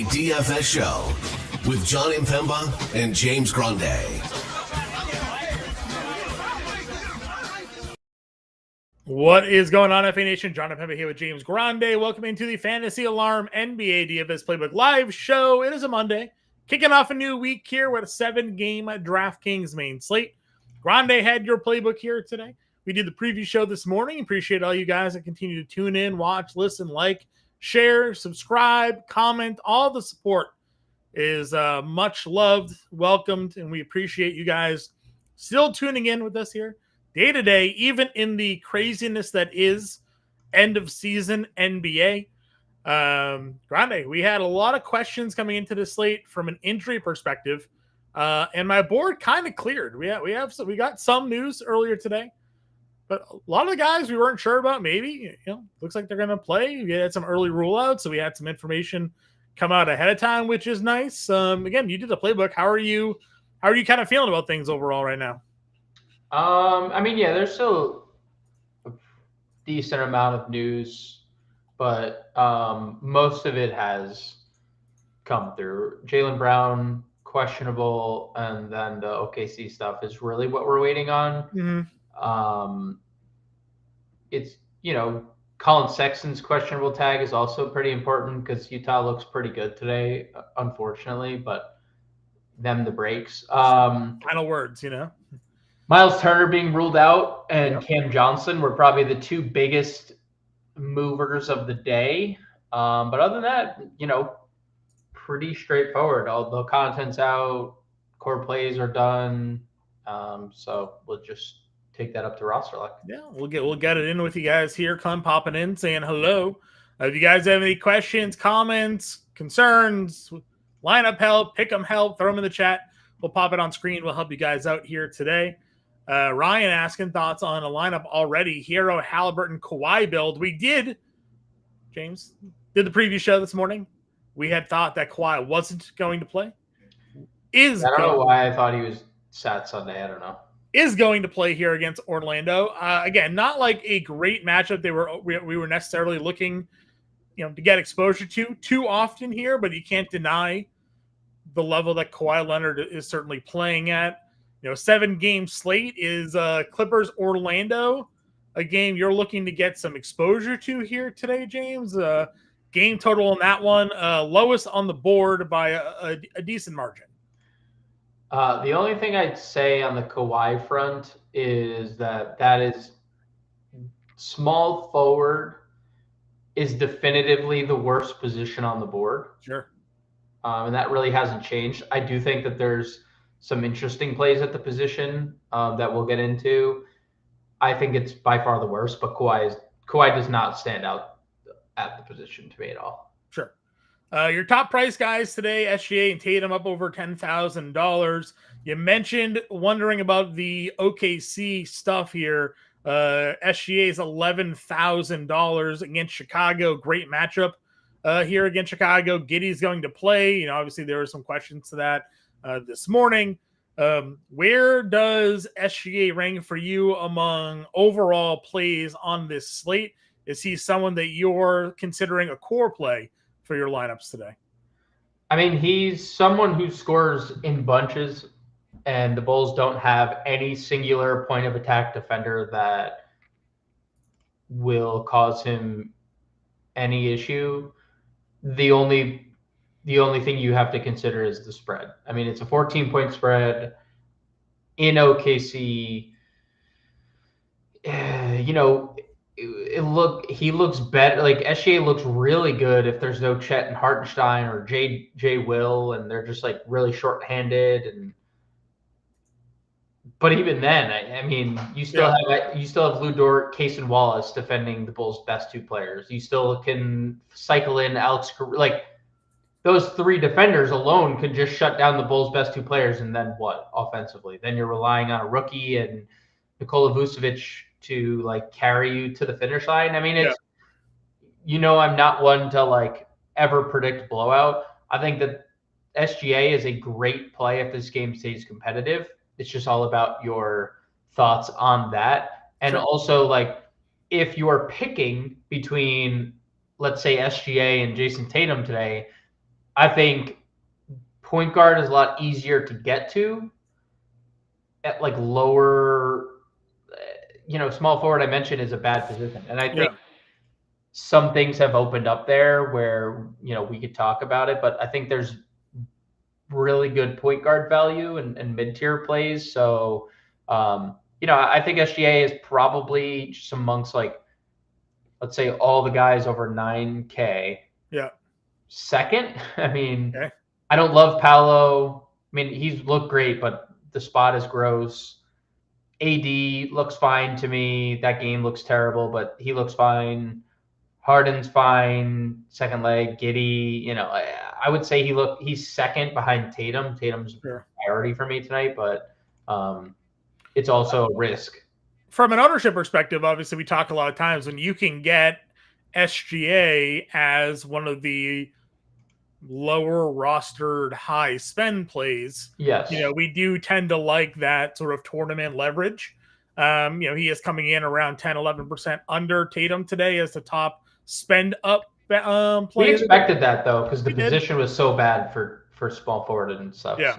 DFS show with John Impemba and James Grande. What is going on, FA Nation? John Impemba here with James Grande. Welcome into the Fantasy Alarm NBA DFS Playbook live show. It is a Monday, kicking off a new week here with a 7-game DraftKings main slate. Grande had your playbook here today. We did the preview show this morning. Appreciate all you guys that continue to tune in, watch, listen, like, share, subscribe, comment. All the support is much loved, welcomed, and we appreciate you guys still tuning in with us here day to day, even in the craziness that is end of season NBA. Grande, we had a lot of questions coming into the slate from an injury perspective, and my board kind of cleared. We got some news earlier today, but a lot of the guys we weren't sure about. Maybe looks like they're going to play. We had some early rule outs, so we had some information come out ahead of time, which is nice. Again, you did the playbook. How are you kind of feeling about things overall right now? There's still a decent amount of news, but most of it has come through. Jaylen Brown, questionable, and then the OKC stuff is really what we're waiting on. Mm-hmm. It's, Colin Sexton's questionable tag is also pretty important because Utah looks pretty good today, unfortunately, but them the breaks. Final words, Miles Turner being ruled out and Cam Johnson were probably the two biggest movers of the day. But other than that, pretty straightforward. All the content's out, core plays are done. So we'll just take that up to roster lock. Yeah, we'll get it in with you guys here. Come popping in, saying hello. If you guys have any questions, comments, concerns, lineup help, pick 'em help, throw them in the chat. We'll pop it on screen. We'll help you guys out here today. Ryan asking thoughts on a lineup already. Hero, Halliburton, Kawhi build. We did the preview show this morning. We had thought that Kawhi wasn't going to play. I don't know why I thought he was sat Sunday. I don't know. Is going to play here against Orlando. Again, not like a great matchup we were necessarily looking, to get exposure to too often here, but you can't deny the level that Kawhi Leonard is certainly playing at. 7-game slate is Clippers Orlando, a game you're looking to get some exposure to here today, James. Game total on that one, lowest on the board by a decent margin. The only thing I'd say on the Kawhi front is that is small forward is definitively the worst position on the board. Sure. And that really hasn't changed. I do think that there's some interesting plays at the position that we'll get into. I think it's by far the worst, but Kawhi does not stand out at the position to me at all. Sure. Your top price guys today, SGA and Tatum up over $10,000. You mentioned wondering about the OKC stuff here. SGA is $11,000 against Chicago. Great matchup here against Chicago. Giddey's going to play. Obviously there were some questions to that this morning. Where does SGA rank for you among overall plays on this slate? Is he someone that you're considering a core play for your lineups today? He's someone who scores in bunches, and the Bulls don't have any singular point of attack defender that will cause him any issue. The only thing you have to consider is the spread. It's a 14-point spread in OKC. He looks better. Like SGA looks really good if there's no Chet and Hartenstein or Jay Will, and they're just like really short-handed. But even then, you still have Lou Dort, Case and Wallace defending the Bulls' best two players. You still can cycle in Alex. Those three defenders alone could just shut down the Bulls' best two players, and then what offensively? Then you're relying on a rookie and Nikola Vucevic to carry you to the finish line. I'm not one to ever predict blowout. I think that SGA is a great play if this game stays competitive. It's just all about your thoughts on that. And also if you are picking between, let's say, SGA and Jason Tatum today, I think point guard is a lot easier to get to at like lower, small forward I mentioned is a bad position. And I think some things have opened up there where, we could talk about it, but I think there's really good point guard value and mid-tier plays. So, I think SGA is probably just amongst like, let's say all the guys over 9K. Yeah. Second, I mean, I don't love Paolo. I mean, he's looked great, but the spot is gross. AD looks fine to me. That game looks terrible, but he looks fine. Harden's fine. Second leg, Giddy. I would say he's second behind Tatum. Tatum's a priority for me tonight, but it's also a risk. From an ownership perspective, obviously, we talk a lot of times when you can get SGA as one of the lower rostered high spend plays. Yes. We do tend to like that sort of tournament leverage. He is coming in around 10, 11% under Tatum today as the top spend up player. We expected that though, because the position was so bad for small forward and stuff. Yeah.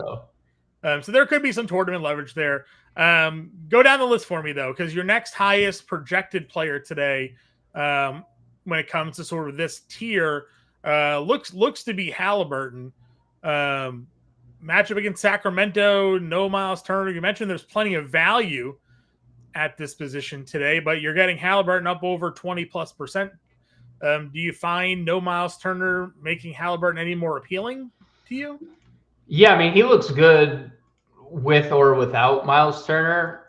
So there could be some tournament leverage there. Go down the list for me though, because your next highest projected player today, when it comes to sort of this tier, looks to be Halliburton. Matchup against Sacramento, no Miles Turner. You mentioned there's plenty of value at this position today, but you're getting Halliburton up over 20+%. Do you find no Miles Turner making Halliburton any more appealing to you? Yeah, I mean, he looks good with or without Miles Turner.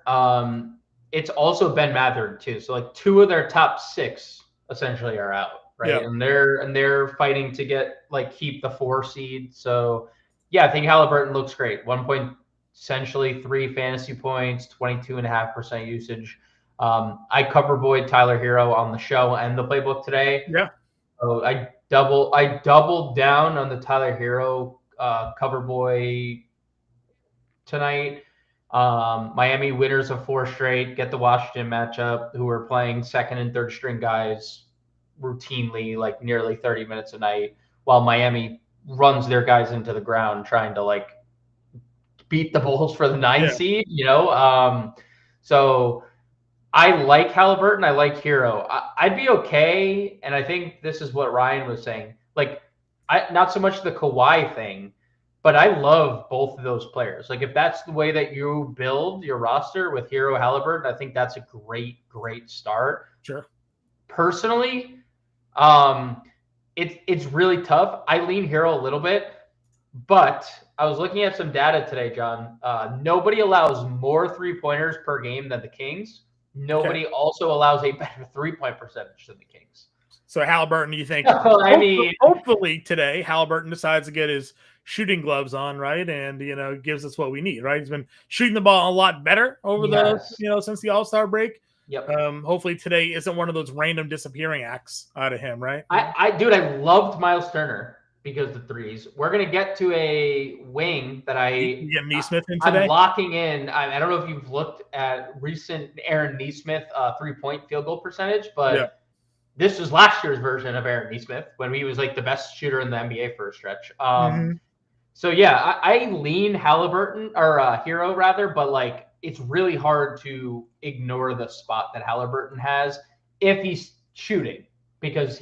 It's also Ben Mathurin too. So like 2 of their top 6 essentially are out. Right. Yeah. And they're fighting to keep the 4 seed. So yeah, I think Halliburton looks great. 1 point, essentially 3 fantasy points, 22.5% usage. I cover boy Tyler Hero on the show and the playbook today. Yeah. So I doubled down on the Tyler Hero cover boy tonight. Miami winners of 4 straight, get the Washington matchup, who are playing second and third string guys routinely, like nearly 30 minutes a night, while Miami runs their guys into the ground trying to beat the Bulls for the 9 seed, so I like Halliburton. I like Hero. I'd be okay. And I think this is what Ryan was saying. Not so much the Kawhi thing, but I love both of those players. If that's the way that you build your roster with Hero Halliburton, I think that's a great, great start. Sure. Personally, it's really tough. I lean Hero a little bit, but I was looking at some data today, John. Nobody allows more 3-pointers per game than the Kings. Nobody also allows a better 3-point percentage than the Kings. So Halliburton, you think? Hopefully today Halliburton decides to get his shooting gloves on, right, and gives us what we need, right? He's been shooting the ball a lot better over since the All-Star break. Yep. Hopefully today isn't one of those random disappearing acts out of him, right? I loved Miles Turner because the threes. We're gonna get to a wing that you get Neesmith in today. I'm locking in. I don't know if you've looked at recent Aaron Neesmith 3-point field goal percentage, but this was last year's version of Aaron Neesmith when he was the best shooter in the NBA for a stretch. So yeah, I lean Halliburton or Hero rather, but it's really hard to ignore the spot that Halliburton has if he's shooting, because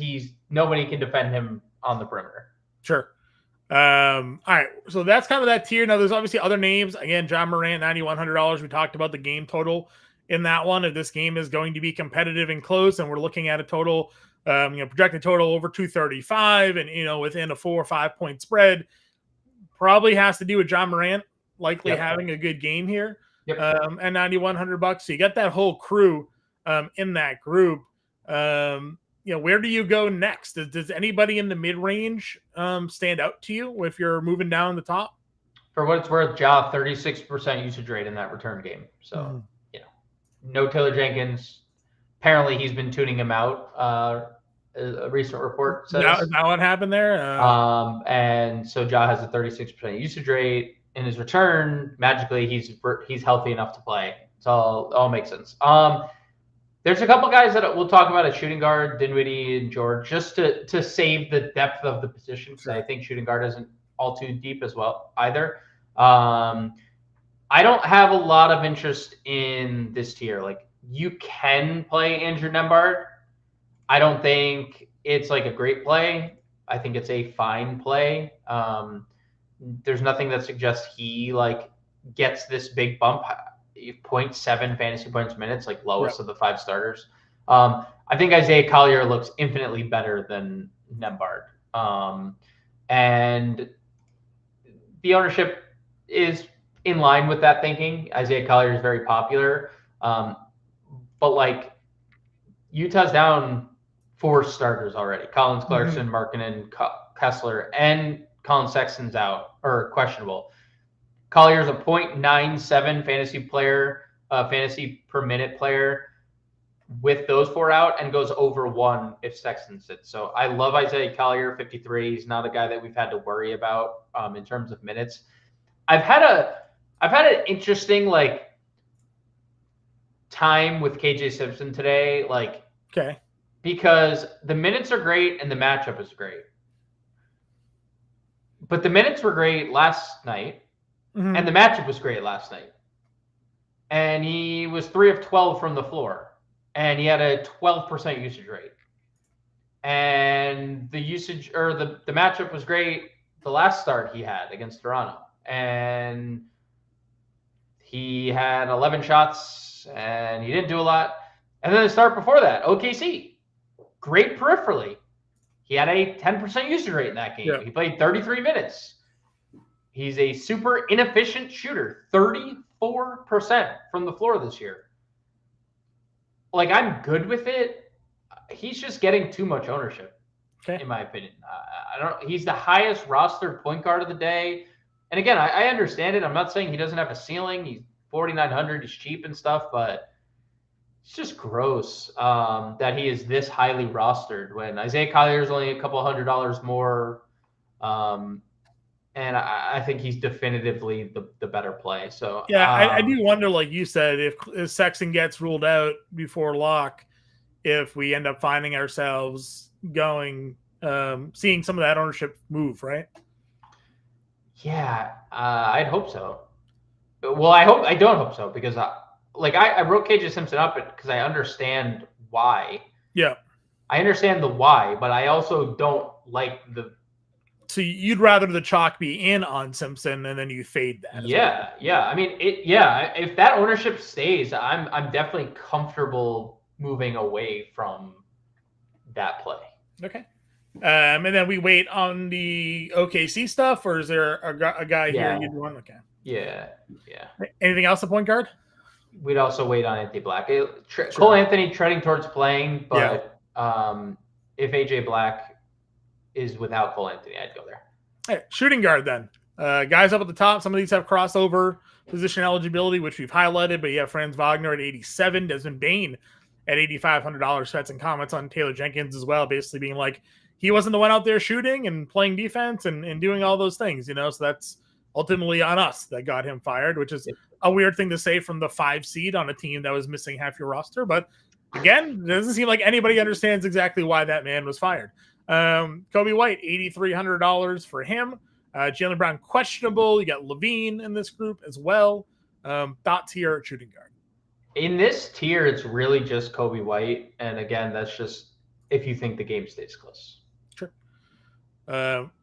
nobody can defend him on the perimeter. Sure. All right. So that's kind of that tier. Now there's obviously other names. Again, John Morant, $9,100. We talked about the game total in that one. If this game is going to be competitive and close, and we're looking at a total, projected total over 235 and, within a 4 or 5 point spread, probably has to do with John Morant likely having a good game here. And $9,100. So you got that whole crew in that group. Where do you go next? Does anybody in the mid-range stand out to you if you're moving down the top? For what it's worth, Ja, 36% usage rate in that return game. So, no Taylor Jenkins. Apparently, he's been tuning him out. A recent report says. Is that what happened there? And so Ja has a 36% usage rate in his return. Magically, he's healthy enough to play. It all makes sense. There's a couple guys that we'll talk about at shooting guard, Dinwiddie and George, just to save the depth of the position, because I think shooting guard isn't all too deep as well either. I don't have a lot of interest in this tier. Like, you can play Andrew Nembhard. I don't think it's like a great play. I think it's a fine play. There's nothing that suggests he like gets this big bump. 0.7 fantasy points minutes, like lowest of the 5 starters. I think Isaiah Collier looks infinitely better than Nembhard. And the ownership is in line with that thinking. Isaiah Collier is very popular. But like, Utah's down 4 starters already. Collins, Clarkson, Markkanen, Kessler, and Colin Sexton's out or questionable. Collier's a 0.97 fantasy per minute player with those 4 out, and goes over 1 if Sexton sits. So I love Isaiah Collier, 53. He's not a guy that we've had to worry about in terms of minutes. I've had an interesting like time with KJ Simpson today, like because the minutes are great and the matchup is great. But the minutes were great last night. And the matchup was great last night. And he was 3 of 12 from the floor. And he had a 12% usage rate. And the usage or the matchup was great the last start he had against Toronto. And he had 11 shots and he didn't do a lot. And then the start before that, OKC, great peripherally. He had a 10% usage rate in that game. He played 33 minutes. He's a super inefficient shooter, 34% from the floor this year. Like, I'm good with it. He's just getting too much ownership, in my opinion. He's the highest rostered point guard of the day. And again, I understand it. I'm not saying he doesn't have a ceiling. He's 4,900. He's cheap and stuff, but it's just gross that he is this highly rostered when Isaiah Collier is only a couple $100 more. And I think he's definitively the better play. So I do wonder, like you said, if Sexton gets ruled out before lock, if we end up finding ourselves going, seeing some of that ownership move, right? Yeah, I'd hope so. Well, I don't hope so, because I wrote KJ Simpson up because I understand why. Yeah, I understand the why, but I also don't like the. So you'd rather the chalk be in on Simpson and then you fade that. Yeah. I mean, if that ownership stays, I'm definitely comfortable moving away from that play. Okay. And then we wait on the OKC stuff, or is there a guy here you'd want? Okay. Yeah. Anything else at point guard? We'd also wait on Anthony Black. Cole Anthony treading towards playing, but if AJ Black is without Cole Anthony, I'd go there. Hey, shooting guard then. Guys up at the top, some of these have crossover position eligibility, which we've highlighted, but you have Franz Wagner at 87, Desmond Bane at $8,500. So that's in comments on Taylor Jenkins as well, basically being like, he wasn't the one out there shooting and playing defense and doing all those things, so that's ultimately on us that got him fired, which is a weird thing to say from the 5 seed on a team that was missing half your roster. But again, it doesn't seem like anybody understands exactly why that man was fired. Kobe White, $8,300 for him. Jaylen Brown, questionable. You got Levine in this group as well. Thoughts here at shooting guard? In this tier, it's really just Kobe White. And again, that's just if you think the game stays close. Sure.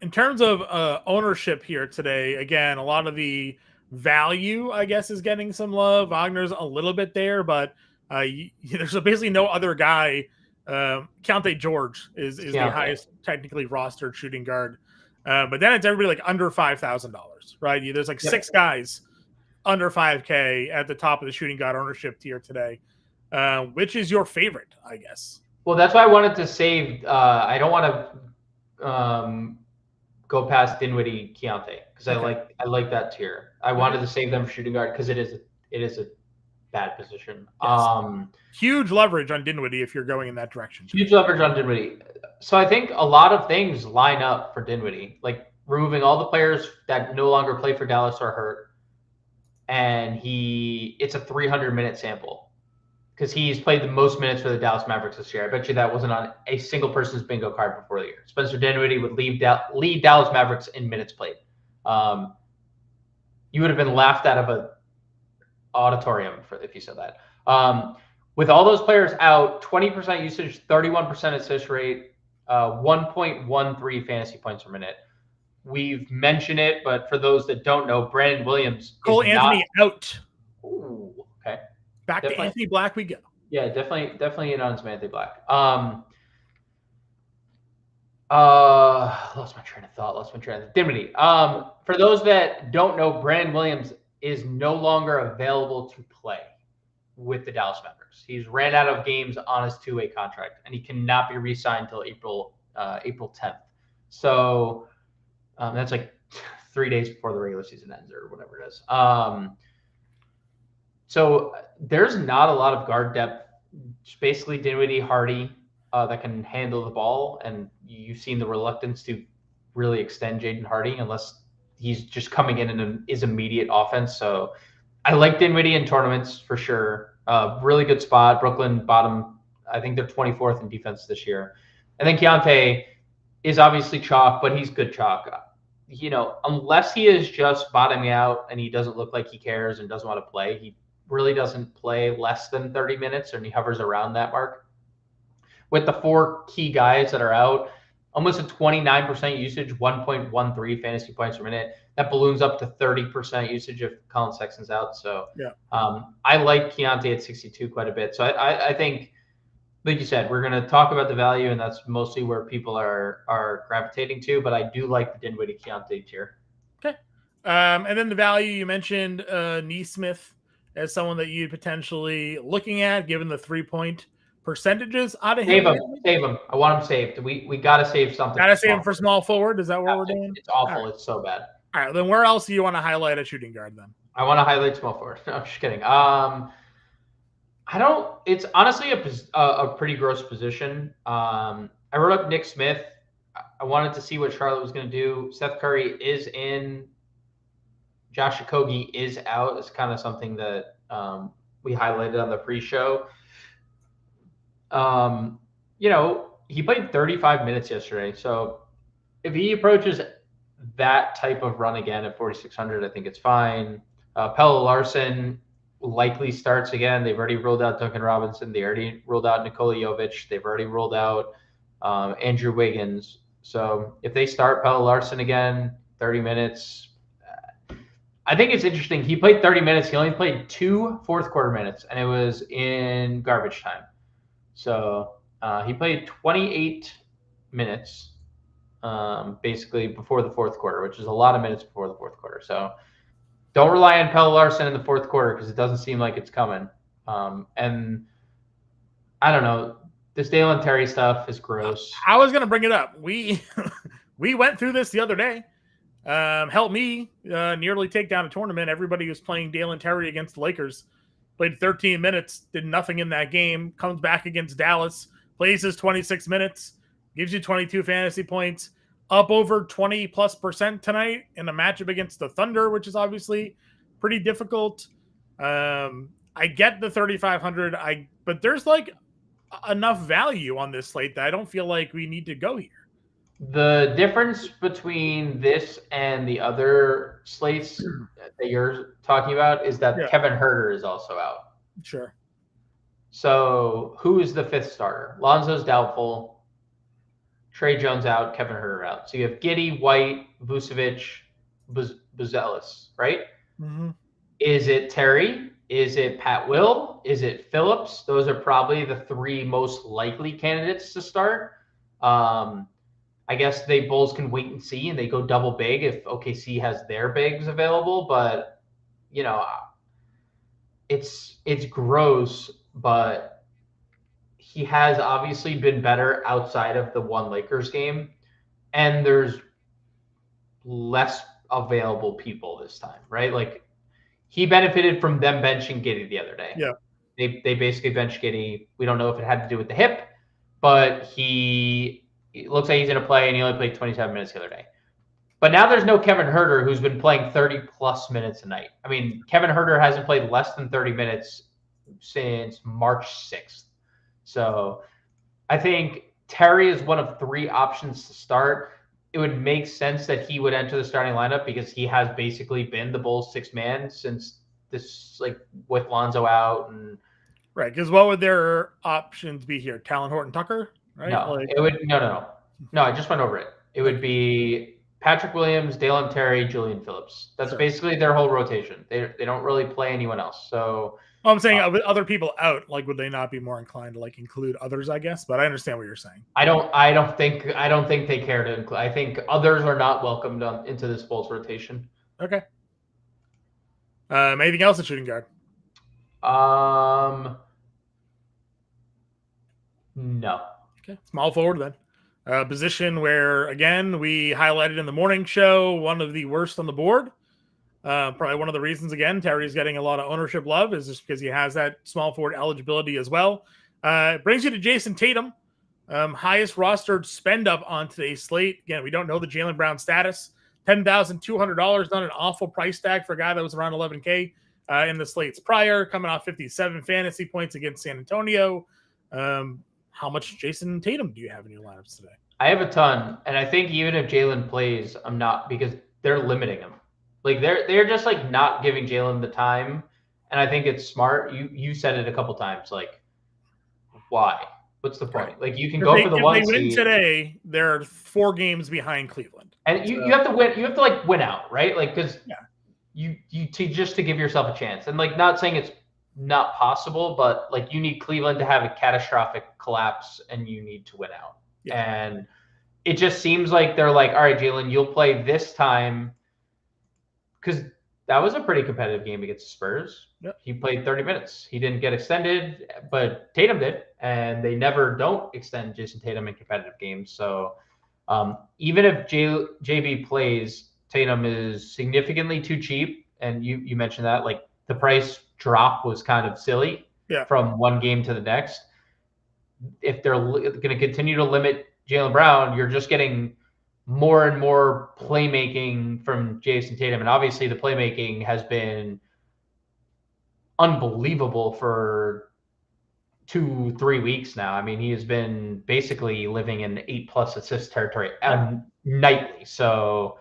In terms of ownership here today, again, a lot of the value, I guess, is getting some love. Wagner's a little bit there, but there's basically no other guy. Keontae George is the highest technically rostered shooting guard. But then it's everybody like under $5,000, right? There's like 6 guys under 5K at the top of the shooting guard ownership tier today. Which is your favorite, I guess? Well, that's why I wanted to save. I don't want to go past Dinwiddie, Keontae, because I like that tier. I wanted to save them for shooting guard because it is a bad position. Yes. Huge leverage on Dinwiddie if you're going in that direction. Huge leverage on Dinwiddie. So I think a lot of things line up for Dinwiddie, like removing all the players that no longer play for Dallas or hurt, and it's a 300-minute sample. because he's played the most minutes for the Dallas Mavericks this year. I bet you that wasn't on a single person's bingo card before the year. Spencer Dinwiddie would lead Dallas Mavericks in minutes played. You would have been laughed out of an auditorium if you said that. With all those players out, 20% usage, 31% assist rate, 1.13 fantasy points per minute. We've mentioned it, but for those that don't know, Brandon Williams Cole Anthony out. Ooh, okay. Back to Anthony Black we go. Yeah, definitely in on some Anthony Black. Lost my train of thought. Dinwiddie. For those that don't know, Brandon Williams is no longer available to play with the Dallas Mavericks. He's ran out of games on his two-way contract, and he cannot be re-signed until April 10th. So that's like 3 days before the regular season ends or whatever it is. So there's not a lot of guard depth. It's basically Dinwiddie, Hardy that can handle the ball, and you've seen the reluctance to really extend Jaden Hardy unless he's just coming in his immediate offense. So I like Dinwiddie in tournaments for sure. Really good spot. Brooklyn bottom. I think they're 24th in defense this year. And then Keontae is obviously chalk, but he's good chalk. Unless he is just bottoming out and he doesn't look like he cares and doesn't want to play, he really doesn't play less than 30 minutes, and he hovers around that mark. With the four key guys that are out, almost a 29% usage, 1.13 fantasy points per minute. That balloons up to 30% usage if Colin Sexton's out. So yeah, I like Keontae at 62 quite a bit. So I think, like you said, we're going to talk about the value, and that's mostly where people are gravitating to. But I do like the Dinwiddie Keontae tier. Okay. And then the value, you mentioned Nesmith as someone that you'd potentially looking at, given the 3-point percentages out of him. Save him. I want him saved. We got to save something. Got to save him for small forward. Is that what we're doing? It's awful. Right. It's so bad. All right. Then where else do you want to highlight a shooting guard then? I want to highlight small forward. No, I'm just kidding. It's honestly a pretty gross position. I wrote up Nick Smith. I wanted to see what Charlotte was going to do. Seth Curry is in. Josh Okogie is out. It's kind of something that we highlighted on the pre-show. He played 35 minutes yesterday. So if he approaches that type of run again at 4,600, I think it's fine. Pelle Larsson likely starts again. They've already ruled out Duncan Robinson. They already ruled out Nikola Jovic. They've already ruled out Andrew Wiggins. So if they start Pelle Larsson again, 30 minutes, I think it's interesting. He played 30 minutes. He only played 2 fourth quarter minutes, and it was in garbage time. So he played 28 minutes basically before the fourth quarter, which is a lot of minutes before the fourth quarter. So don't rely on Pelle Larsson in the fourth quarter because it doesn't seem like it's coming. And I don't know. This Dalen Terry stuff is gross. I was going to bring it up. We went through this the other day. Helped me nearly take down a tournament. Everybody was playing Dalen Terry against the Lakers. Played 13 minutes, did nothing in that game. Comes back against Dallas, plays his 26 minutes, gives you 22 fantasy points, up over 20+% tonight in a matchup against the Thunder, which is obviously pretty difficult. I get the 3,500, but there's like enough value on this slate that I don't feel like we need to go here. The difference between this and the other slates that you're talking about is that Kevin Huerter is also out. Sure. So who is the fifth starter? Lonzo's doubtful. Trey Jones out. Kevin Huerter out. So you have Giddey, White, Vucevic, Buzelis, right? Mm-hmm. Is it Terry? Is it Pat Will? Is it Phillips? Those are probably the 3 most likely candidates to start. I guess the Bulls can wait and see, and they go double big if OKC has their bigs available. But it's gross. But he has obviously been better outside of the one Lakers game, and there's less available people this time, right? Like he benefited from them benching Giddey the other day. Yeah, they basically benched Giddey. We don't know if it had to do with the hip, but it looks like he's going to play, and he only played 27 minutes the other day. But now there's no Kevin Huerter, who's been playing 30-plus minutes a night. I mean, Kevin Huerter hasn't played less than 30 minutes since March 6th. So I think Terry is one of 3 options to start. It would make sense that he would enter the starting lineup because he has basically been the Bulls 6th man since this, like with Lonzo out. And right, because what would their options be here? Talon Horton Tucker, right? no, it would no. I just went over it. It would be Patrick Williams, Dalen Terry, Julian Phillips. That's basically their whole rotation. They don't really play anyone else. So I'm saying with other people out, like would they not be more inclined to like include others? I guess, but I understand what you're saying. I don't think they care to include. I think others are not welcomed into this Bulls rotation. Okay. Anything else at shooting guard? No. Okay. Small forward then. Position where, again, we highlighted in the morning show, one of the worst on the board. Probably one of the reasons, again, Terry's getting a lot of ownership love is just because he has that small forward eligibility as well. It brings you to Jason Tatum, highest rostered spend up on today's slate. Again, we don't know the Jaylen Brown status. $10,200, not an awful price tag for a guy that was around 11K in the slates prior, coming off 57 fantasy points against San Antonio. How much Jason Tatum do you have in your lineups today? I have a ton, and I think even if Jaylen plays, I'm not, because they're limiting him. Like they're just like not giving Jaylen the time, and I think it's smart. You said it a couple times, like why? What's the point? Like you can go for the one seed. If they win today, they're 4 games behind Cleveland, and you have to win. You have to like win out, right? Like because you just to give yourself a chance, and like not saying it's not possible, but like you need Cleveland to have a catastrophic collapse, and you need to win out. Yeah. And it just seems like they're like, all right, Jaylen, you'll play this time. Because that was a pretty competitive game against the Spurs. Yep. He played 30 minutes. He didn't get extended, but Tatum did. And they never don't extend Jason Tatum in competitive games. So even if JB plays, Tatum is significantly too cheap. And you mentioned that. Like the price drop was kind of silly from one game to the next. If they're going to continue to limit Jaylen Brown, you're just getting more and more playmaking from Jason Tatum. And obviously the playmaking has been unbelievable for 2-3 weeks now. I mean, he has been basically living in 8+ assist territory nightly. So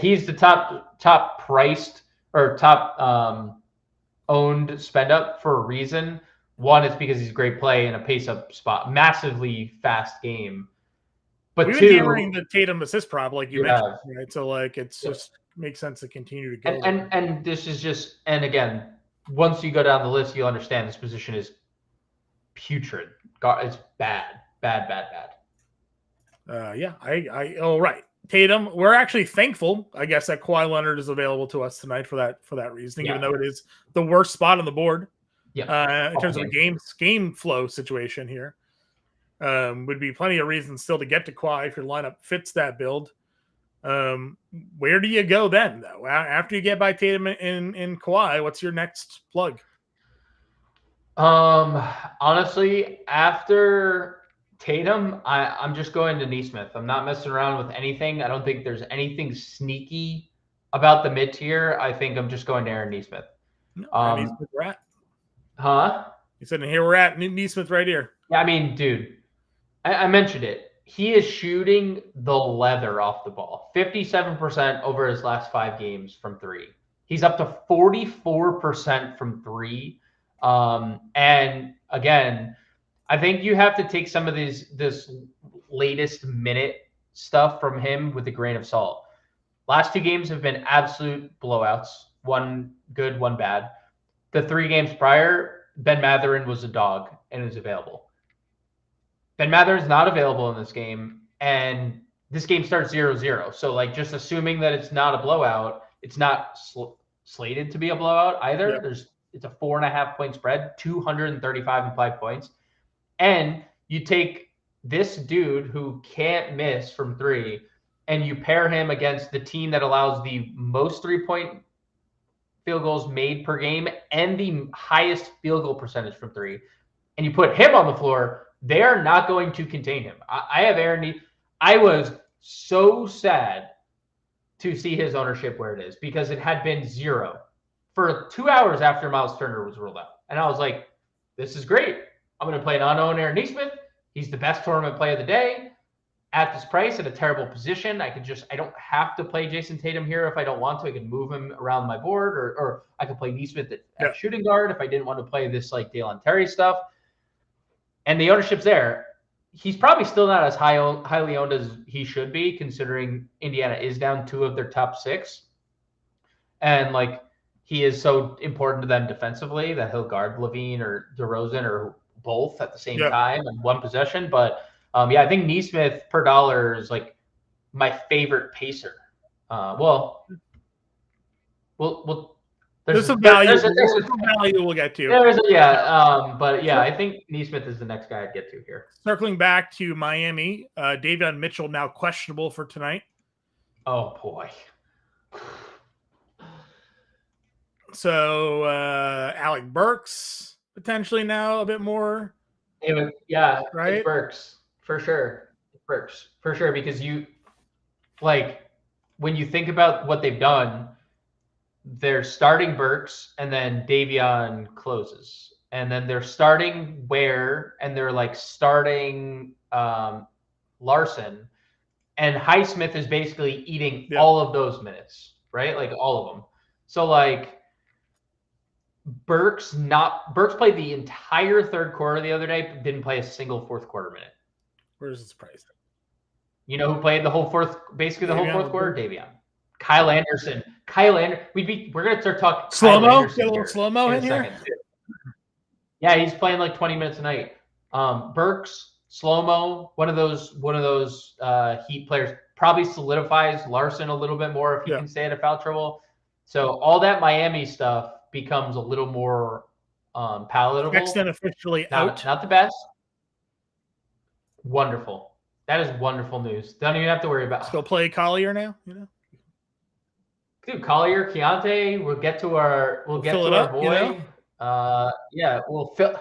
he's the top priced or top owned spend up for a reason. One, it's because he's a great play in a pace up spot, massively fast game. But we've been hammering the Tatum assist prop, like you mentioned, right? So like it's just makes sense to continue to go. And this is just, and again, once you go down the list, you'll understand this position is putrid. It's bad. All right. Tatum, we're actually thankful, I guess, that Kawhi Leonard is available to us tonight for that reason, even though it is the worst spot on the board. Yeah. In terms of a game flow situation here. Would be plenty of reasons still to get to Kawhi if your lineup fits that build. Where do you go then, though? After you get by Tatum and Kawhi, what's your next plug? Honestly, after Tatum, I'm just going to Nesmith. I'm not messing around with anything. I don't think there's anything sneaky about the mid-tier. I think I'm just going to Aaron Nesmith. Nesmith we're at. Huh? You said, here we're at Nesmith right here. Yeah, I mean, dude, I mentioned it. He is shooting the leather off the ball. 57% over his last 5 games from 3. He's up to 44% from 3. And again, I think you have to take some of this latest minute stuff from him with a grain of salt. Last 2 games have been absolute blowouts. 1 good, 1 bad. The 3 games prior, Ben Mathurin was a dog and is available. Ben Mathurin is not available in this game, and this game starts 0-0. So, like, just assuming that it's not a blowout, it's not slated to be a blowout either. Yeah. It's a 4.5-point spread, 235 implied points. And you take this dude who can't miss from 3, and you pair him against the team that allows the most 3-point field goals made per game and the highest field goal percentage from 3, and you put him on the floor, they are not going to contain him. I have Aaron. I was so sad to see his ownership where it is because it had been 0 for 2 hours after Miles Turner was ruled out. And I was like, this is great. I'm going to play an unknown Aaron Nesmith. He's the best tournament play of the day at this price at a terrible position. I don't have to play Jason Tatum here if I don't want to. I can move him around my board, or I could play Nesmith at shooting guard if I didn't want to play this like Dalen Terry stuff. And the ownership's there. He's probably still not as highly owned as he should be, considering Indiana is down 2 of their top 6. And like, he is so important to them defensively that he'll guard Levine or DeRozan or both at the same time in one possession. But I think Nesmith per dollar is like my favorite pacer. There's some value. There's some value we'll get to. I think Nesmith is the next guy I'd get to here. Circling back to Miami, Davion Mitchell now questionable for tonight. Oh boy. So Alec Burks potentially now a bit more. Right? It's Burks for sure. Burks for sure, because you like when you think about what they've done, they're starting Burks and then Davion closes, and then they're starting Ware and they're like starting Larson, and Highsmith is basically eating all of those minutes, right? Like all of them. So like. Burks played the entire third quarter the other day, didn't play a single fourth quarter minute. Where's this price? You know who played the whole fourth quarter? Davion. Kyle Anderson. We're gonna start talking slow-mo. Get a little slow-mo in here. Yeah, he's playing like 20 minutes a night. Burks, slow-mo, one of those Heat players, probably solidifies Larson a little bit more if he can stay out of foul trouble. So all that Miami stuff becomes a little more palatable. Sexton officially out. Not the best. Wonderful. That is wonderful news. Don't even have to worry about. Let's go play Collier now. Dude, Collier, Keontae. We'll get to our boy. We'll fill.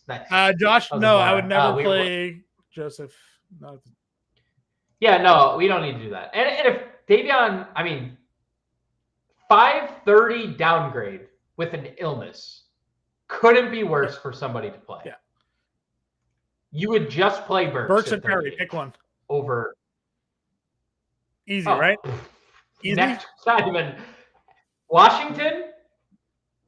Nice. Josh, no, I would never play Joseph. No. Yeah, no, we don't need to do that. And if Davion, 530 downgrade with an illness couldn't be worse for somebody to play. Yeah. You would just play Burks. Burks and Perry, pick one. Over. Easy, right? Easy. Next, not even Washington.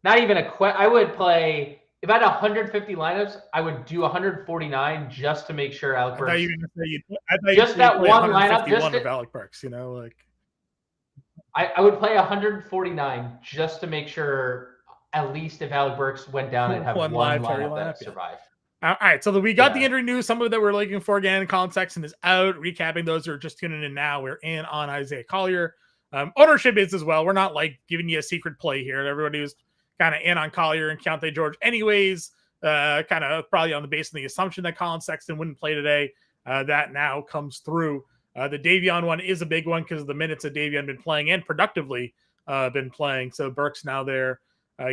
Not even I would play, if I had 150 lineups, I would do 149 just to make sure Alec Burks. Just that one lineup. Just of Alec Burks, I would play 149 just to make sure, at least if Alec Burks went down, I'd have one lineup that survived. All right, so we got the injury news. Some of it that we're looking for again. Colin Sexton is out. Recapping those who are just tuning in now, we're in on Isaiah Collier. Ownership is as well. We're not like giving you a secret play here. Everybody was kind of in on Collier and Keontae George anyways, kind of probably on the basis of the assumption that Colin Sexton wouldn't play today. That now comes through. The Davion one is a big one because of the minutes that Davion been playing and productively been playing. So Burks now there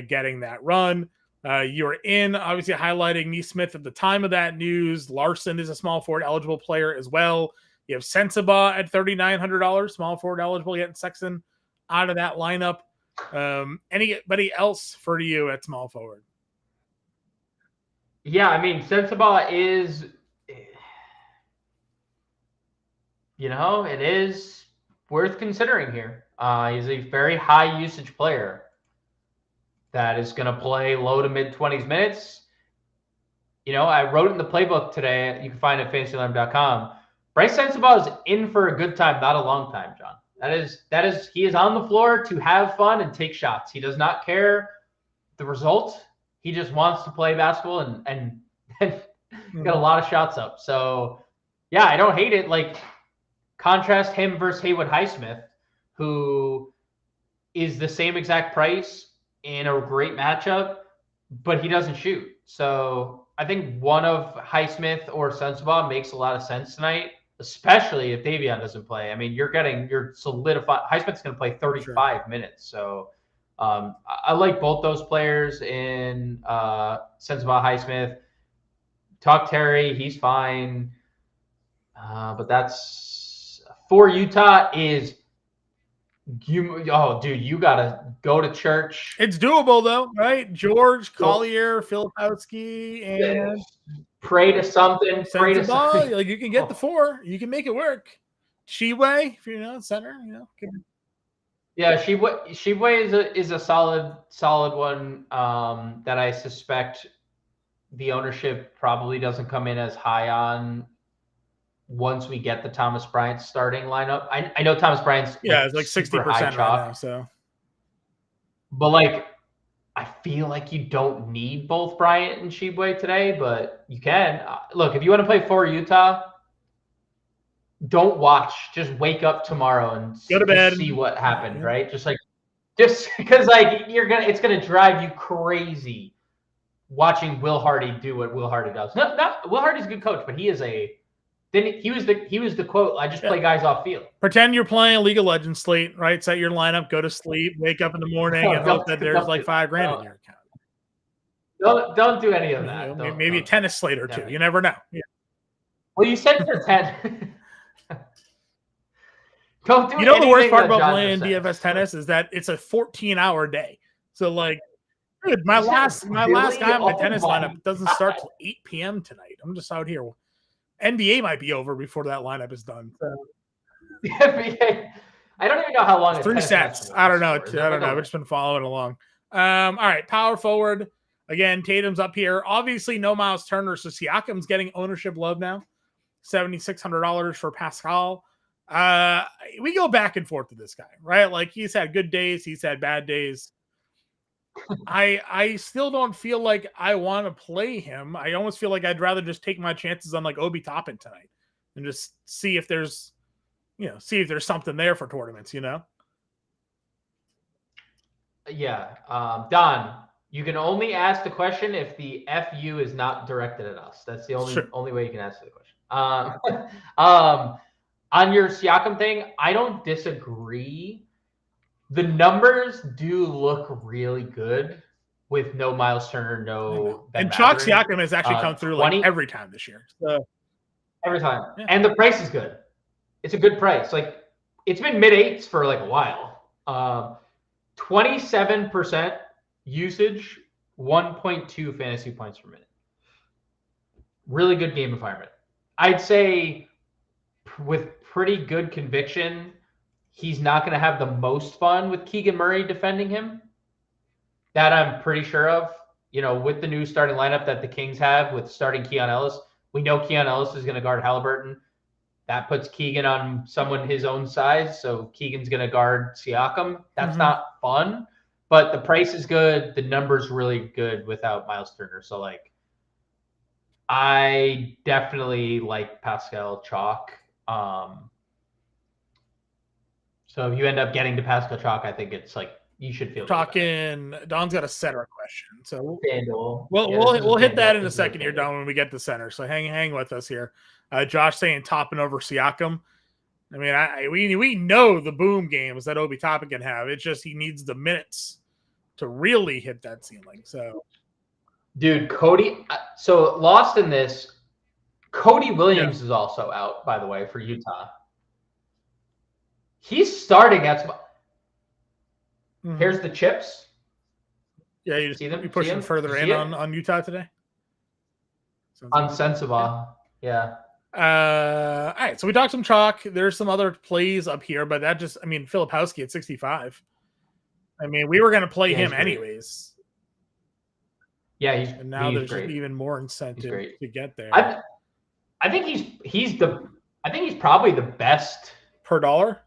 getting that run. You're in, obviously highlighting Nesmith at the time of that news. Larson is a small forward eligible player as well. You have Sensabaugh at $3,900, small forward eligible, getting Sexton out of that lineup. Anybody else for you at small forward? Yeah, Sensabaugh is, it is worth considering here. He's a very high usage player that is going to play low to mid 20s minutes. I wrote in the playbook today. You can find it at fantasyalarm.com. Bryce Sensabaugh is in for a good time, not a long time, John. He is on the floor to have fun and take shots. He does not care the result. He just wants to play basketball and get a lot of shots up. So, yeah, I don't hate it. Like, contrast him versus Haywood Highsmith, who is the same exact price in a great matchup, but he doesn't shoot. So I think one of Highsmith or Sensabaugh makes a lot of sense tonight, especially if Davion doesn't play. You're solidified. Highsmith's going to play 35 minutes. So I like both those players in Sensabaugh, Highsmith. Talk Terry, he's fine. But that's for Utah is Dude, you gotta go to church. It's doable though, right? George, Collier, Filipowski, and pray to something. Pray to something. Like you can get the 4. You can make it work. Shiwei, if center, Yeah, Shibwe is a solid one that I suspect the ownership probably doesn't come in as high on once we get the Thomas Bryant starting lineup. I know Thomas Bryant's it's like 60% right now, so. But like, I feel like you don't need both Bryant and Shibwe today, but you can. Look, if you want to play for Utah, don't watch. Just wake up tomorrow and go to bed. See what happened, right? Just because like it's gonna drive you crazy watching Will Hardy do what Will Hardy does. Will Hardy's a good coach, but he was the quote. I just play guys off field. Pretend you're playing a League of Legends slate, right? Set your lineup, go to sleep, wake up in the morning, and hope that there's like $5,000 in your account. Don't do any of that. Maybe a tennis slate or 2. You never know. Yeah. Well, you said for 10. Don't do. The worst part about playing DFS tennis is that it's a 14-hour day. So like, dude, my last guy on my tennis lineup doesn't start till 8 p.m. tonight. I'm just out here. NBA might be over before that lineup is done. So. NBA, I don't even know how long. 3 sets. I don't know. I've just been following along. All right, power forward again. Tatum's up here. Obviously, no Miles Turner, so Siakam's getting ownership love now. $7,600 for Pascal. We go back and forth with this guy, right? Like he's had good days, he's had bad days. I still don't feel like I want to play him. I almost feel like I'd rather just take my chances on like Obi Toppin tonight and just see if there's something there for tournaments, Yeah. Don, you can only ask the question if the FU is not directed at us. That's the only way you can answer the question. On your Siakam thing, I don't disagree. The numbers do look really good with no Miles Turner, no Ben and Chalk Mathurin. Siakam has actually come through like every time this year. So. Every time. Yeah. And the price is good. It's a good price. Like it's been mid-8s for like a while. 27% usage, 1.2 fantasy points per minute. Really good game environment. I'd say with pretty good conviction, he's not going to have the most fun with Keegan Murray defending him. That I'm pretty sure of. With the new starting lineup that the Kings have with starting Keon Ellis, we know Keon Ellis is going to guard Halliburton. That puts Keegan on someone his own size, so Keegan's going to guard Siakam. That's not fun, but the price is good. The number's really good without Miles Turner. So, like, I definitely like Pascal Chalk. So if you end up getting to Pascal Chalk, I think it's like you should feel talking. Don's got a center question, so FanDuel. We'll hit that in a second here, Don, when we get to center. So hang with us here. Josh saying Toppin over Siakam. I mean, we know the boom games that Obi Toppin can have. It's just he needs the minutes to really hit that ceiling. So, dude, Cody. So lost in this. Cody Williams is also out, by the way, for Utah. He's starting at. Here's the chips. Yeah, you push him further in on Utah today. On Sensabaugh. Yeah. All right, so we talked some chalk. There's some other plays up here, but that just, Filipowski at 65. We were going to play him anyways. Yeah, and now there's even more incentive to get there. I think he's probably the best per dollar.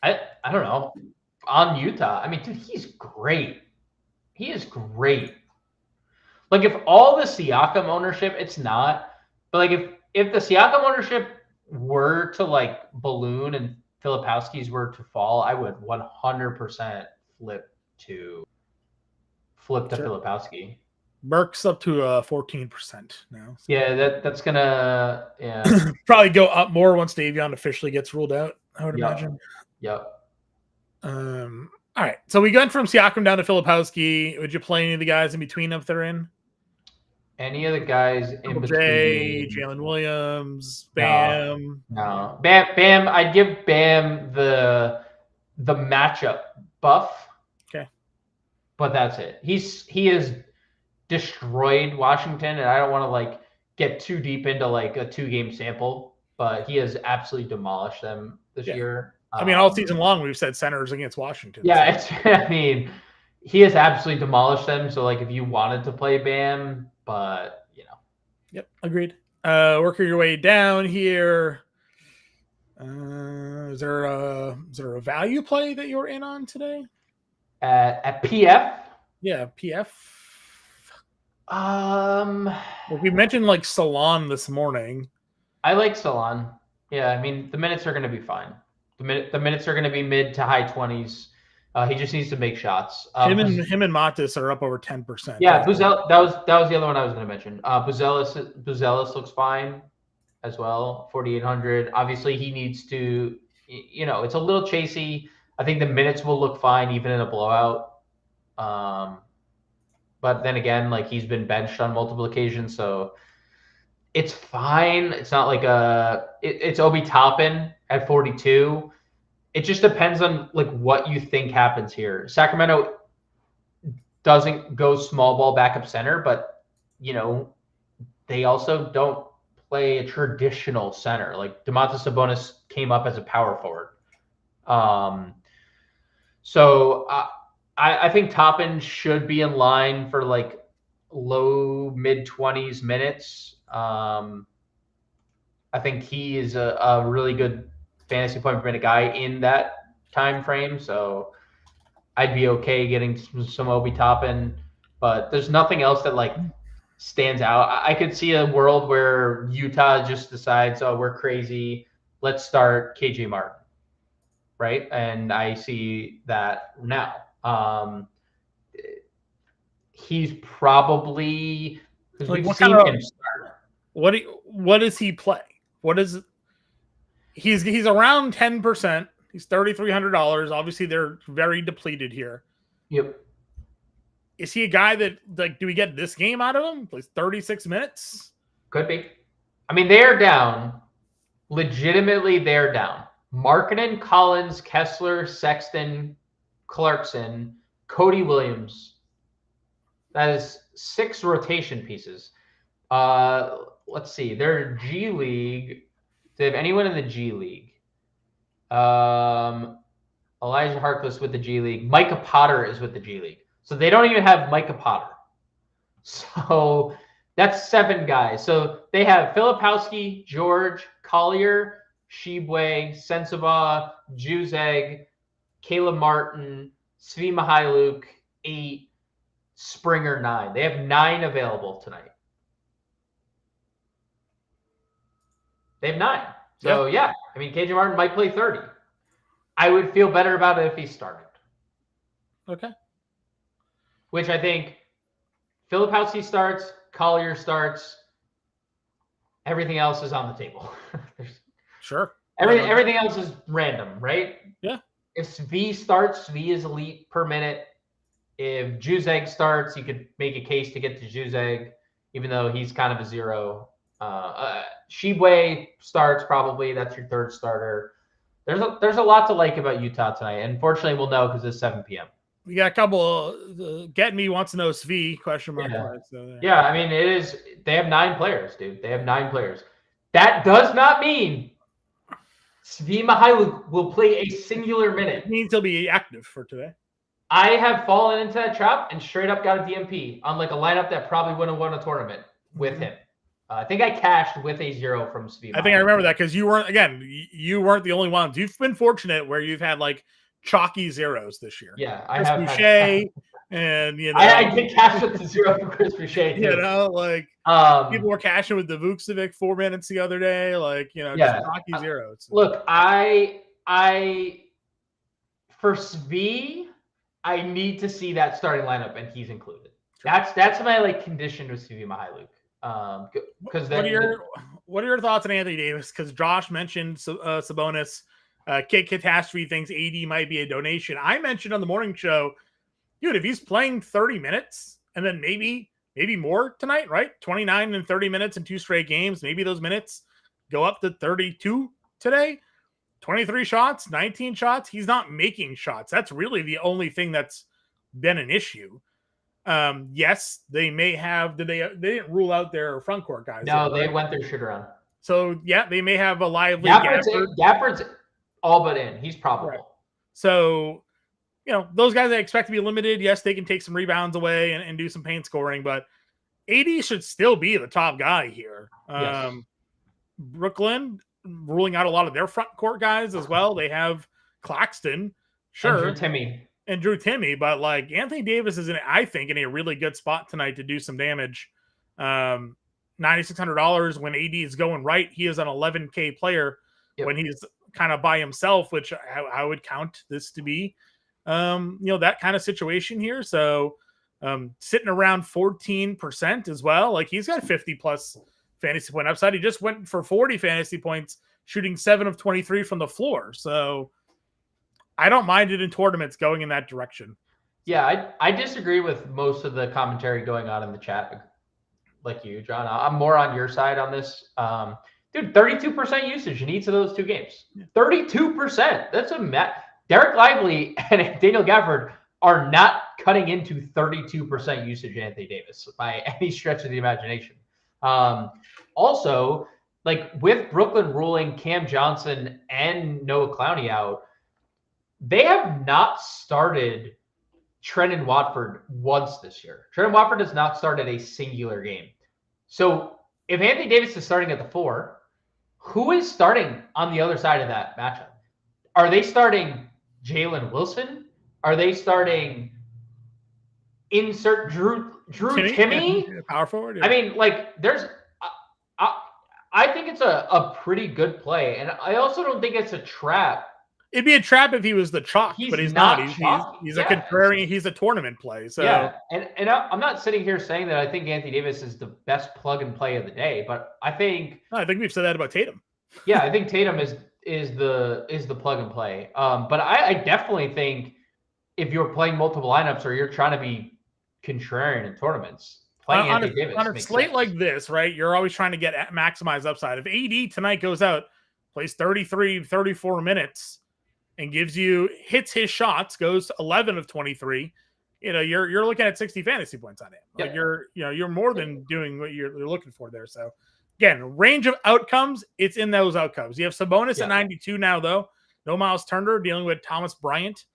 I don't know on Utah. Dude, he's great. He is great. Like if all the Siakam ownership, it's not, but like if the Siakam ownership were to like balloon and Filipowski's were to fall, I would 100% flip to Filipowski. Merck's up to 14% now. So. Yeah, that's gonna probably go up more once Davion officially gets ruled out, I would imagine. Yep. All right, so we went from Siakam down to Filipowski. Would you play any of the guys in between if they're in? Any of the guys in between? Jalen Williams, Bam. No. Bam. I'd give Bam the the matchup buff. Okay. But that's it. He has destroyed Washington, and I don't want to like get too deep into like a 2-game sample, but he has absolutely demolished them this year. I mean, all season long we've said centers against Washington. Yeah, so. I mean, he has absolutely demolished them. So like, if you wanted to play Bam, but Yep, agreed. Working your way down here. Is there a value play that you're in on today? At PF? Yeah, PF. Well, we mentioned like Salon this morning. I like Salon. Yeah, I mean the minutes are going to be fine. The minutes are going to be mid to high 20s. He just needs to make shots. Him and Matis are up over 10%. Yeah, Buzelis, that was the other one I was going to mention. Buzelis looks fine as well, 4,800. Obviously, he needs to. It's a little chasey. I think the minutes will look fine even in a blowout. But then again, like he's been benched on multiple occasions, so it's fine. It's not like it's Obi Toppin at 42. It just depends on like what you think happens here. Sacramento doesn't go small ball backup center, but they also don't play a traditional center. Like Domantas Sabonis came up as a power forward. So I think Toppin should be in line for like low mid 20s minutes. I think he is a really good fantasy point per minute guy in that time frame. So I'd be okay getting some Obi Toppin, but there's nothing else that like stands out. I could see a world where Utah just decides, oh, we're crazy, let's start KJ Martin, right? And I see that now. He's probably because like, we've seen him start. What does he play? What is he's around 10%. He's $3,300. Obviously, they're very depleted here. Yep. Is he a guy that like? Do we get this game out of him? Plays 36 minutes. Could be. I mean, they're down. Legitimately, they're down. Markkanen, Collins, Kessler, Sexton, Clarkson, Cody Williams. That is 6 rotation pieces. Let's see. Their G League. Do they have anyone in the G League? Elijah Harkless with the G League. Micah Potter is with the G League. So they don't even have Micah Potter. So that's 7 guys. So they have Filipowski, George, Collier, Shibwe, Sensabaugh, Juzeg, Caleb Martin, Svi Mihailuk, 8, Springer, 9. They have 9 available tonight. They have 9. So, yeah. I mean, KJ Martin might play 30. I would feel better about it if he started. Okay. Which I think Filipowski starts, Collier starts. Everything else is on the table. Sure. Everything else is random, right? Yeah. If Svi starts, Svi is elite per minute. If Juzeg starts, you could make a case to get to Juzeg, even though he's kind of a 0. Shibwe starts probably. That's your 3rd starter. There's a lot to like about Utah tonight. And fortunately, we'll know because it's 7 p.m. We got a couple. Get me wants to know Svi ? Yeah. So Yeah, I mean, it is. They have 9 players, dude. They have 9 players. That does not mean Svi Mihailuk will play a singular minute. It means he'll be active for today. I have fallen into that trap and straight up got a DMP on like a lineup that probably wouldn't have won a tournament with him. I think I cashed with a 0 from Svi. I think I remember that because you weren't the only ones. You've been fortunate where you've had like chalky 0s this year. Yeah, I have. Boucher, and I did cash with the 0 for Chris Boucher. Too. People were cashing with the Vukcevic 4 minutes the other day. Just chalky 0s. Look, I for Svi, I need to see that starting lineup, and he's included. Sure. That's my like condition with Svi Mihailuk. Because what are your thoughts on Anthony Davis? Because Josh mentioned Sabonis. Kid Catastrophe thinks AD might be a donation. I mentioned on the morning show, dude, if he's playing 30 minutes and then maybe more tonight, right? 29 and 30 minutes in 2 straight games. Maybe those minutes go up to 32 today. 23 shots, 19 shots. He's not making shots. That's really the only thing that's been an issue. Yes, they may have. They didn't rule out their front court guys. No, they went their shit around. So yeah, they may have a lively Gafford's all but in. He's probable. Right. So, those guys I expect to be limited. Yes, they can take some rebounds away and do some paint scoring, but AD should still be the top guy here. Yes. Brooklyn ruling out a lot of their front court guys as well. They have Claxton, sure, and Drew Timmy, but like Anthony Davis is I think in a really good spot tonight to do some damage. $9,600 when AD is going right. He is an 11K player when he's kind of by himself, which I would count this to be, that kind of situation here. So sitting around 14% as well. Like he's got 50 plus fantasy point upside. He just went for 40 fantasy points, shooting 7 of 23 from the floor. So I don't mind it in tournaments going in that direction. Yeah, I disagree with most of the commentary going on in the chat, like you, John. I'm more on your side on this. Dude, 32% usage in each of those 2 games. 32%. That's a Derek Lively and Daniel Gafford are not cutting into 32% usage in Anthony Davis by any stretch of the imagination. Also, like with Brooklyn ruling Cam Johnson and Noah Clowney out, they have not started Trendon Watford once this year. Trendon Watford has not started a singular game. So if Anthony Davis is starting at the 4, who is starting on the other side of that matchup? Are they starting Jalen Wilson? Are they starting insert Drew Timmy? Power forward. Yeah. I mean, like there's I think it's a pretty good play. And I also don't think it's a trap. It'd be a trap if he was the chalk, but he's not. He's a contrarian. He's a tournament play. So yeah, and I'm not sitting here saying that I think Anthony Davis is the best plug and play of the day, but I think we've said that about Tatum. Yeah, I think Tatum is the plug and play. But I definitely think if you're playing multiple lineups or you're trying to be contrarian in tournaments, playing Anthony Davis on a slate like this, right? You're always trying to get maximize upside. If AD tonight goes out, plays 33, 34 minutes. And hits his shots, goes 11 of 23. You're looking at 60 fantasy points on him. Like you're more than doing what you're looking for there. So again, range of outcomes, it's in those outcomes. You have Sabonis at 92 now, though. No Miles Turner dealing with Thomas Bryant,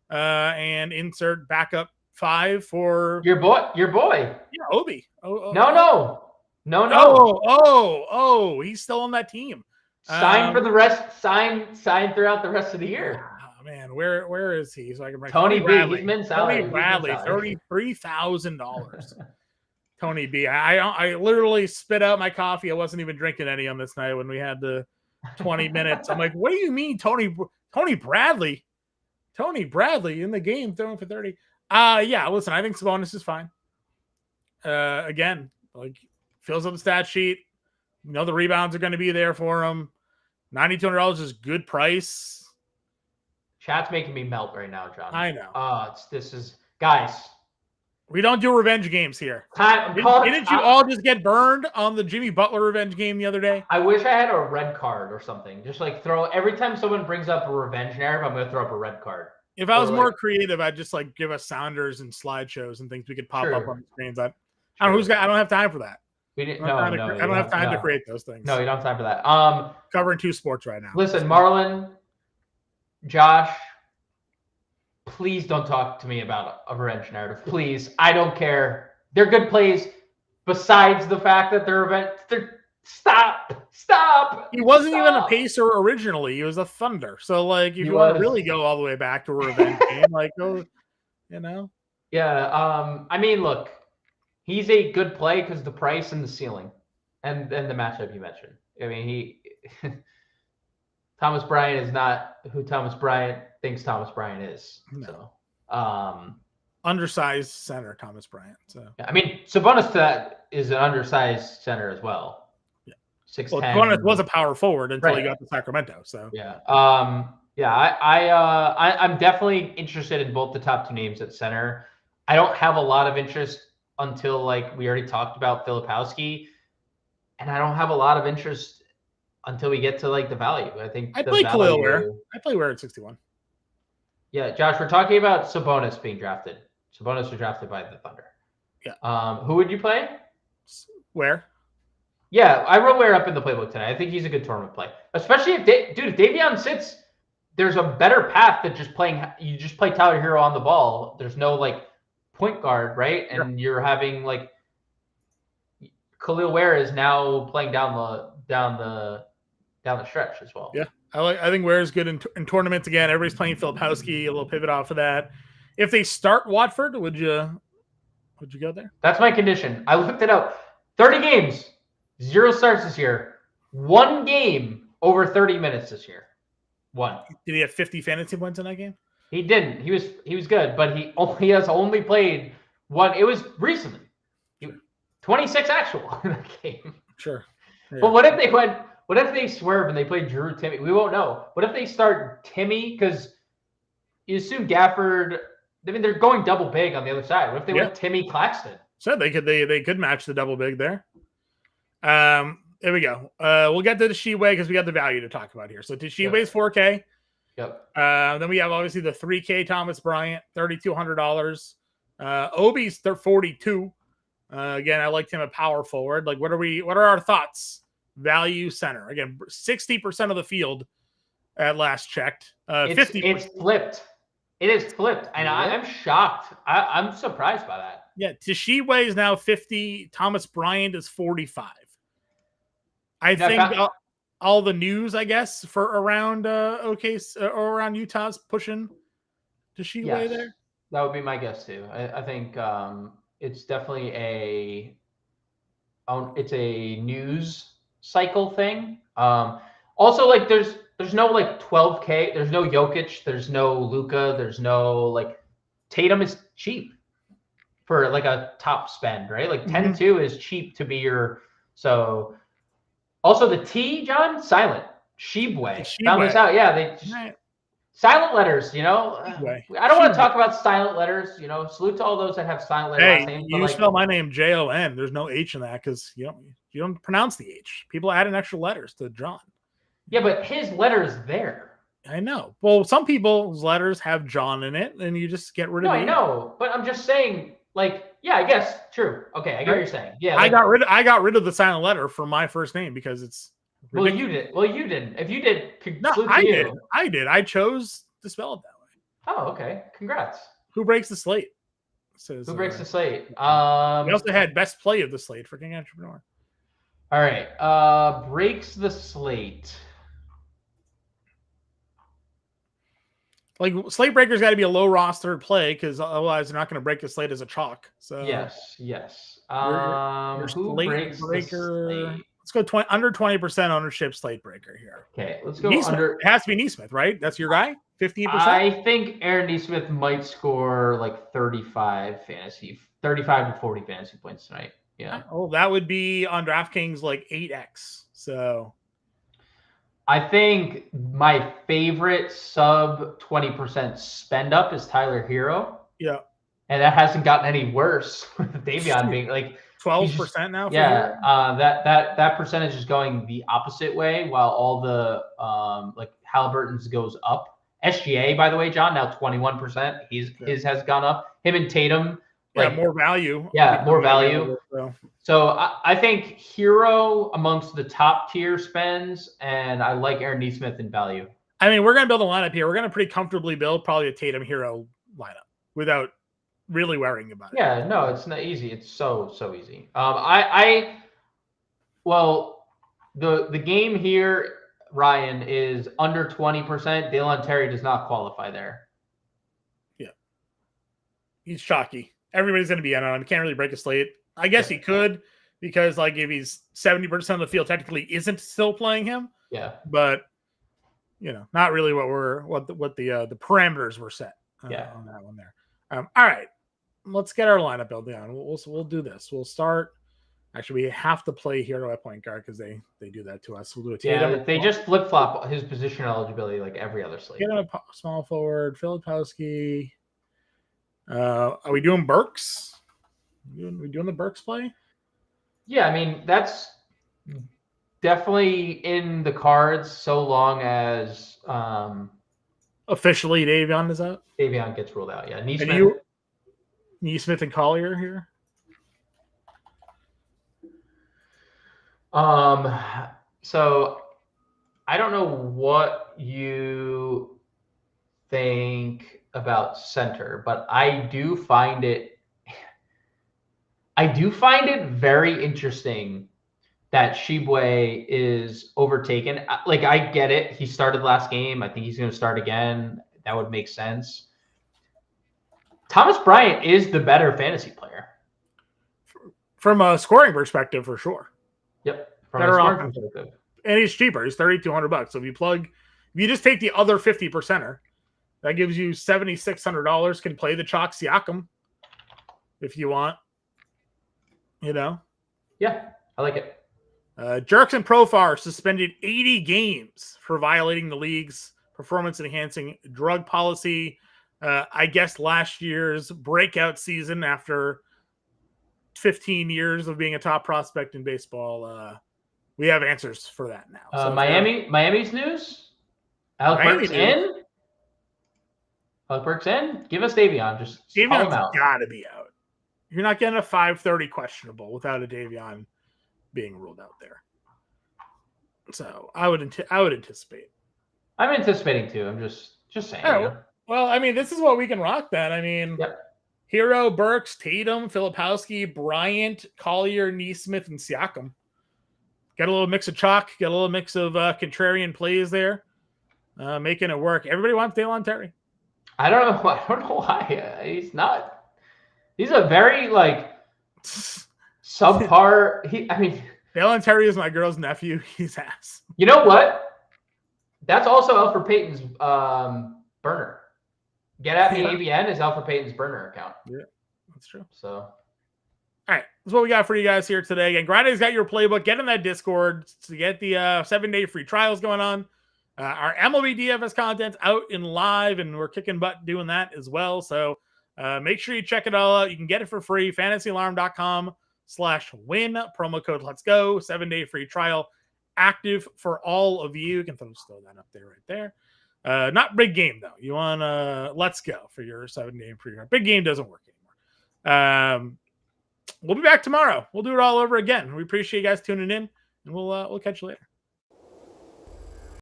and insert backup 5 for your boy. Yeah, Obi. No. He's still on that team. Sign for the rest. Sign throughout the rest of the year. Oh, man, where is he? So I can bring Tony B. Bradley. He's been salary. Tony Bradley, $33,000. Tony B. I literally spit out my coffee. I wasn't even drinking any on this night when we had the 20 minutes. I'm like, what do you mean, Tony Bradley? Tony Bradley in the game throwing for 30. Yeah. Listen, I think Sabonis is fine. Again, like fills up the stat sheet. The rebounds are going to be there for him. $9,200 is good price. Chat's making me melt right now, John. I know. Guys. We don't do revenge games here. Didn't you all just get burned on the Jimmy Butler revenge game the other day? I wish I had a red card or something. Just like every time someone brings up a revenge narrative, I'm going to throw up a red card. If I was more creative, I'd just like give us sounders and slideshows and things we could pop up on the screens. I don't have time for that. I don't have time to create those things. No, you don't have time for that. Covering 2 sports right now. Listen, Marlon, Josh, please don't talk to me about a revenge narrative. Please. I don't care. They're good plays besides the fact that they're Stop. He wasn't even a Pacer originally. He was a Thunder. So, like, if you want to really go all the way back to a revenge game, like, go, Yeah. I mean, look. He's a good play because the price and the ceiling and the matchup you mentioned. I mean, Thomas Bryant is not who Thomas Bryant thinks Thomas Bryant is. No. So, undersized center, Thomas Bryant. So yeah, I mean, Sabonis is an undersized center as well. Yeah. 6'10". Well, Sabonis was a power forward until he got to Sacramento. So yeah. I'm definitely interested in both the top 2 names at center. I don't have a lot of interest until, like, we already talked about Filipowski, and I don't have a lot of interest until we get to like the value. I think I the play Khalil value. Ware. I play Ware at 61. Yeah, Josh, we're talking about Sabonis being drafted. Sabonis was drafted by the Thunder. Yeah. Who would you play? Where? Yeah, I wrote Ware up in the playbook today. I think he's a good tournament play, especially if if Davion sits. There's a better path than just playing. You just play Tyler Hero on the ball. There's no like point guard, right? Sure. And you're having like Khalil Ware is now playing down the stretch as well. Yeah, I think Ware is good in tournaments again. Everybody's playing Filipowski, a little pivot off of that. If they start Watford, would you go there? That's my condition. I looked it up. 30 games, 0 starts this year. 1 game over 30 minutes this year. 1. Did he have 50 fantasy points in that game? He didn't. He was good, but he has only played 1. It was recently. 26 actual in that game. Sure. Yeah. But what if they swerve and they play Drew Timmy? We won't know. What if they start Timmy? Because you assume Gafford. I mean, they're going double big on the other side. What if they went Timmy Claxton? So they could match the double big there. There we go. We'll get to the Sheway because we got the value to talk about here. So Sheway's 4K. Yep. Then we have obviously the 3K Thomas Bryant, $3,200. Obi's 42. Again, I liked him a power forward. Like, what are our thoughts? Value center. Again, 60% of the field at last checked. 50%. It's flipped. It is flipped. And I'm shocked. I'm surprised by that. Yeah, Sheway is now 50. Thomas Bryant is 45. I think all the news, I guess, for around or around Utah's pushing Sheway there. That would be my guess too. I think it's definitely a news cycle thing. Also, like there's no like 12K. There's no Jokic. There's no Luka. There's no like Tatum is cheap for like a top spend, right? Like 10-2 is cheap to be your so. Also, the T, John, silent. Sheway. Found this out. Yeah, they just, silent letters, you know. I don't want to talk about silent letters, you know. Salute to all those that have silent letter last names. You spell my name Jon. There's no H in that because you don't pronounce the H. People add in extra letters to John. Yeah, but his letter is there. I know. Well, some people's letters have John in it, and you just get rid of it. I know, but I'm just saying, like, yeah, I guess true. Okay, I get what you're saying. Yeah, like, I got rid of the silent letter for my first name because it's ridiculous. Well, you didn't. If you did, I did. I chose to spell it that way. Oh, okay. Congrats. Who breaks the slate? Who breaks the slate? We also had best play of the slate for King Entrepreneur. All right. Breaks the slate. Like slate breaker's got to be a low roster play because otherwise they're not going to break the slate as a chalk. So yes. Your Who breaks breaker? the slate? Let's go under 20% ownership slate breaker here. Okay, let's go under. It has to be Neesmith, right? That's your guy. 15%. I think Aaron Neesmith might score like 35 to 40 fantasy points tonight. Yeah. Oh, that would be on DraftKings like 8x. So. I think my favorite sub 20% spend up is Tyler Hero. Yeah. And that hasn't gotten any worse with Davion being like 12% now. Yeah. That percentage is going the opposite way while all the like Halliburton's goes up. SGA, by the way, John, now 21%. His has gone up. Him and Tatum. Like, more value. Yeah, more value. So I think Hero amongst the top tier spends, and I like Aaron Neesmith in value. I mean, we're going to build a lineup here. We're going to pretty comfortably build probably a Tatum Hero lineup without really worrying about it. Yeah, no, it's not easy. It's so easy. The game here, Ryan, is under 20%. Dalen Terry does not qualify there. Yeah. He's chalky. Everybody's going to be in on him. He can't really break a slate. I guess he could because, like, if he's 70% of the field, technically isn't still playing him. Yeah. But, not really what the parameters were set on that one there. All right. Let's get our lineup built down. We'll do this. We'll start. Actually, we have to play Hero at point guard because they do that to us. We'll do a Tatum. Yeah, they just flip flop his position eligibility like every other slate. Get a small forward, Filipowski. Are we doing Burks? We doing the Burks play? Yeah, I mean definitely in the cards so long as Officially, Davion is out. Davion gets ruled out. Yeah, Neesmith and Collier here. So I don't know what you think about center, but I do find it very interesting that Shibwe is overtaken. Like, I get it. He started last game. I think he's going to start again. That would make sense. Thomas Bryant is the better fantasy player. From a scoring perspective, for sure. Yep. From better a scoring perspective. And he's cheaper. He's $3,200. So if you just take the other 50%er, that gives you $7,600. Can play the Chalk Siakam if you want. Yeah, I like it. Jerks and Profar suspended 80 games for violating the league's performance-enhancing drug policy. I guess last year's breakout season after 15 years of being a top prospect in baseball. We have answers for that now. So Miami's news. Alec Burks in. Alec Burks in. Give us Davion. Just Davion's got to be out. You're not getting a 5:30 questionable without a Davion being ruled out there. So I would anticipate. I'm anticipating too. I'm just saying. Oh, well, I mean, this is what we can rock then. I mean, Hero, Burks, Tatum, Filipowski, Bryant, Collier, Neesmith, and Siakam. Got a little mix of chalk. Got a little mix of contrarian plays there, making it work. Everybody wants Dalen Terry. I don't know why. He's not. He's a very subpar. Dalen Terry is my girl's nephew. He's ass. You know what? That's also Alfred Payton's burner. Get at me, ABN is Alfred Payton's burner account. Yeah, that's true. So, all right, that's what we got for you guys here today. Again, Grinday's got your playbook. Get in that Discord to get the 7-day free trials going on. Our MLB DFS content's out in live, and we're kicking butt doing that as well. So make sure you check it all out. You can get it for free. FantasyAlarm.com/win. Promo code Let's Go. 7-day free trial active for all of you. You can throw that up there right there. Not big game though. You want Let's Go for your 7-day free trial. Big game doesn't work anymore. We'll be back tomorrow. We'll do it all over again. We appreciate you guys tuning in, and we'll catch you later.